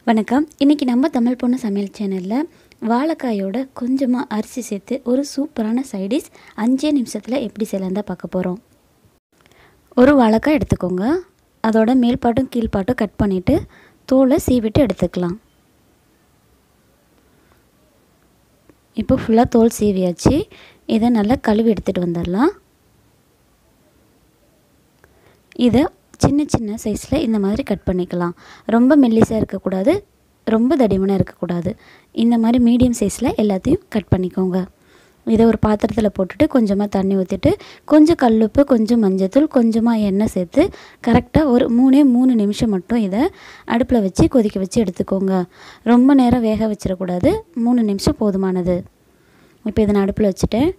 வணக்கம். இன்றைக்கி நம்ம தமிழ் பொண்ணு சமையல் சேனலில் வாழைக்காயோட கொஞ்சமாக அரிசி சேர்த்து ஒரு சூப்பரான சைடிஷ் 5 நிமிஷத்தில் எப்படி செய்யலாம் தான் பார்க்க போகிறோம். ஒரு வாழைக்காய் எடுத்துக்கோங்க. அதோட மேல்பாட்டும் கீழ்பாட்டும் கட் பண்ணிவிட்டு தோலை சீவிட்டு எடுத்துக்கலாம். இப்போ ஃபுல்லாக தோல் சீவியாச்சு. இதை நல்லா கழுவி எடுத்துகிட்டு வந்துடலாம். இதை சின்ன சின்ன சைஸில் இந்த மாதிரி கட் பண்ணிக்கலாம். ரொம்ப மெல்லிசாக இருக்கக்கூடாது, ரொம்ப தடிமனாக இருக்கக்கூடாது. இந்த மாதிரி மீடியம் சைஸில் எல்லாத்தையும் கட் பண்ணிக்கோங்க. இதை ஒரு பாத்திரத்தில் போட்டுட்டு கொஞ்சமாக தண்ணி ஊற்றிட்டு கொஞ்சம் கல்லுப்பு, கொஞ்சம் மஞ்சத்தூள், கொஞ்சமாக எண்ணெய் சேர்த்து கரெக்டாக ஒரு 3 நிமிஷம் மட்டும் இதை அடுப்பில் வச்சு கொதிக்க வச்சு எடுத்துக்கோங்க. ரொம்ப நேரம் வேக வச்சிடக்கூடாது. 3 நிமிஷம் போதுமானது. இப்போ இதை நான் அடுப்பில் வச்சுட்டேன்.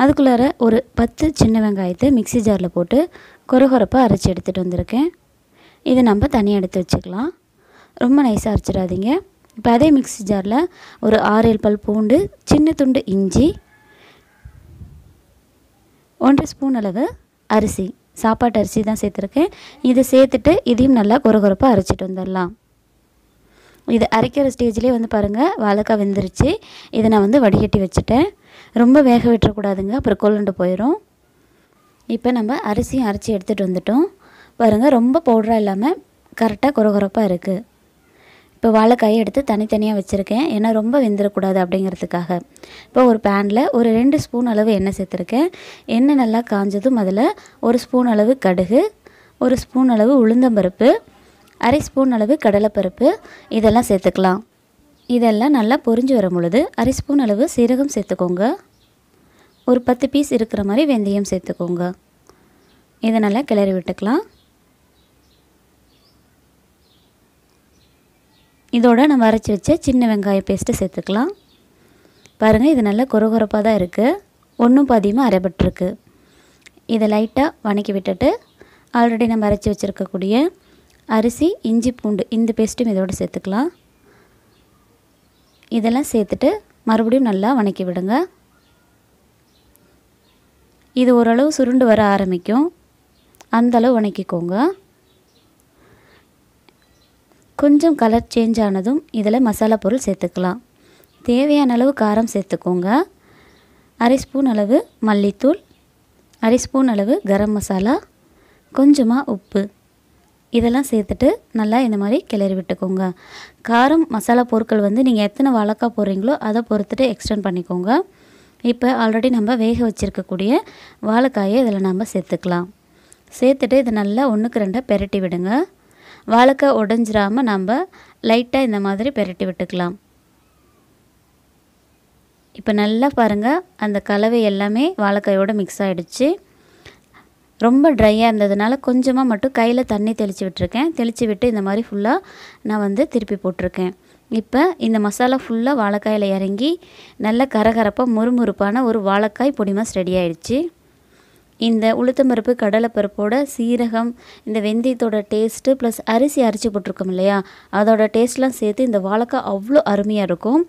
அதுக்குள்ளார ஒரு 10 சின்ன வெங்காயத்தை மிக்ஸி ஜாரில் போட்டு கொரகொரப்பாக அரைச்சி எடுத்துகிட்டு வந்திருக்கேன். இதை நம்ம தனியாக எடுத்து வச்சுக்கலாம். ரொம்ப நைஸாக அரைச்சிடாதீங்க. இப்போ அதே மிக்ஸி ஜாரில் ஒரு 6-7 பல் பூண்டு, சின்ன துண்டு இஞ்சி, 1 ஸ்பூன் அளவு அரிசி, சாப்பாட்டு அரிசி தான் சேர்த்துருக்கேன். இதை சேர்த்துட்டு இதையும் நல்லா கொரகொரப்பாக அரைச்சிட்டு வந்துடலாம். இது அரைக்கிற ஸ்டேஜ்லேயே பாருங்கள், வாழைக்காய் வெந்துருச்சு. இதை நான் வடிகட்டி வச்சுட்டேன். ரொம்ப வேக விட்டுறக்கூடாதுங்க, அப்புறம் கொள்ளுண்டு போயிடும். இப்போ நம்ம அரிசியும் அரைச்சி எடுத்துகிட்டு வந்துட்டோம். பாருங்கள், ரொம்ப பவுடராக இல்லாமல் கரெக்டாக கொரகொரப்பாக இருக்குது. இப்போ வாழைக்காயை எடுத்து தனித்தனியாக வச்சுருக்கேன், ஏன்னா ரொம்ப வெந்துடக்கூடாது அப்படிங்கிறதுக்காக. இப்போ ஒரு பேனில் ஒரு 2 ஸ்பூன் அளவு எண்ணெய் சேர்த்துருக்கேன். எண்ணெய் நல்லா காஞ்சதும் அதில் 1 ஸ்பூன் அளவு கடுகு, 1 ஸ்பூன் அளவு உளுந்தம்பருப்பு, 1/2 ஸ்பூன் அளவு கடலைப்பருப்பு இதெல்லாம் சேர்த்துக்கலாம். இதெல்லாம் நல்லா பொரிஞ்சு வரும் பொழுது 1/2 ஸ்பூன் அளவு சீரகம் சேர்த்துக்கோங்க. ஒரு 10 பீஸ் இருக்கிற மாதிரி வெந்தயம் சேர்த்துக்கோங்க. இதை நல்லா கிளறி விட்டுக்கலாம். இதோட நம்ம அரைச்சி வச்ச சின்ன வெங்காய பேஸ்ட்டு சேர்த்துக்கலாம். பாருங்கள், இது நல்லா கொரகொரப்பாக தான் இருக்குது, ஒன்றும் பாதியமாக அரைப்பட்டிருக்கு. இதை லைட்டாக வணக்கி விட்டுட்டு ஆல்ரெடி நம்ம அரைச்சி வச்சுருக்கக்கூடிய அரிசி, இஞ்சி, பூண்டு இந்த பேஸ்ட்டும் இதோடு சேர்த்துக்கலாம். இதெல்லாம் சேர்த்துட்டு மறுபடியும் நல்லா வணக்கி விடுங்க. இது ஓரளவு சுருண்டு வர ஆரம்பிக்கும், அந்தளவு வணக்கிக்கோங்க. கொஞ்சம் கலர் சேஞ்ச் ஆனதும் இதில் மசாலா பொருள் சேர்த்துக்கலாம். தேவையான அளவு காரம் சேர்த்துக்கோங்க. 1/2 ஸ்பூன் அளவு மல்லித்தூள், 1/2 ஸ்பூன் அளவு கரம் மசாலா, கொஞ்சமாக உப்பு இதெல்லாம் சேர்த்துட்டு நல்லா இந்த மாதிரி கிளறி விட்டுக்கோங்க. காரம் மசாலா பொருட்கள் நீங்கள் எத்தனை வாழைக்காய் போடுறீங்களோ அதை பொறுத்துட்டு எக்ஸ்டெண்ட் பண்ணிக்கோங்க. இப்போ ஆல்ரெடி நம்ம வேக வச்சுருக்கக்கூடிய வாழைக்காயை இதில் நம்ம சேர்த்துக்கலாம். சேர்த்துட்டு இதை நல்லா 1க்கு 2 பெரட்டி விடுங்க. வாழைக்காய் உடஞ்சிராமல் நம்ம லைட்டாக இந்த மாதிரி பெரட்டி விட்டுக்கலாம். இப்போ நல்லா பாருங்கள், அந்த கலவை எல்லாமே வாழைக்காயோடு மிக்ஸ் ஆகிடுச்சு. ரொம்ப ட்ரையாக இருந்ததுனால கொஞ்சமாக மட்டும் கையில் தண்ணி தெளித்து விட்டுருக்கேன். தெளித்து விட்டு இந்த மாதிரி ஃபுல்லாக நான் திருப்பி போட்டிருக்கேன். இப்போ இந்த மசாலா ஃபுல்லாக வாழைக்காயில் இறங்கி நல்ல கரகரப்பாக முறுமுறுப்பான ஒரு வாழைக்காய் பொடிமாஸ் ரெடி ஆகிடுச்சு. இந்த உளுத்தம்பருப்பு, கடலைப்பருப்போட சீரகம், இந்த வெந்தயத்தோட டேஸ்ட்டு ப்ளஸ் அரிசி அரைச்சி போட்டிருக்கோம் இல்லையா, அதோட டேஸ்ட்லாம் சேர்த்து இந்த வாழைக்காய் அவ்வளோ அருமையாக இருக்கும்.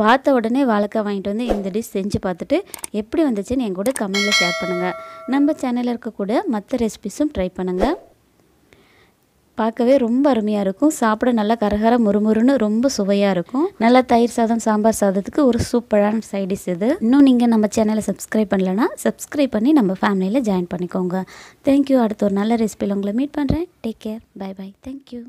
பார்த்த உடனே வாழைக்காய் வாங்கிட்டு வந்து இந்த டிஷ் செஞ்சு பார்த்துட்டு எப்படி வந்துச்சுன்னு என் கூட கமெண்டில் ஷேர் பண்ணுங்கள். நம்ம சேனலில் இருக்கக்கூட மற்ற ரெசிபிஸும் ட்ரை பண்ணுங்கள். பார்க்கவே ரொம்ப அருமையாக இருக்கும். சாப்பிட நல்லா கரகர முறுமுறுன்னு ரொம்ப சுவையாக இருக்கும். நல்லா தயிர் சாதம், சாம்பார் சாதத்துக்கு ஒரு சூப்பரான சைடிஷ் இது. இன்னும் நீங்கள் நம்ம சேனலை சப்ஸ்கிரைப் பண்ணலைன்னா சப்ஸ்கிரைப் பண்ணி நம்ம ஃபேமிலியில் ஜாயின் பண்ணிக்கோங்க. தேங்க்யூ. அடுத்த ஒரு நல்ல ரெசிபியில் உங்களை மீட் பண்ணுறேன். Take care. Bye bye. Thank you.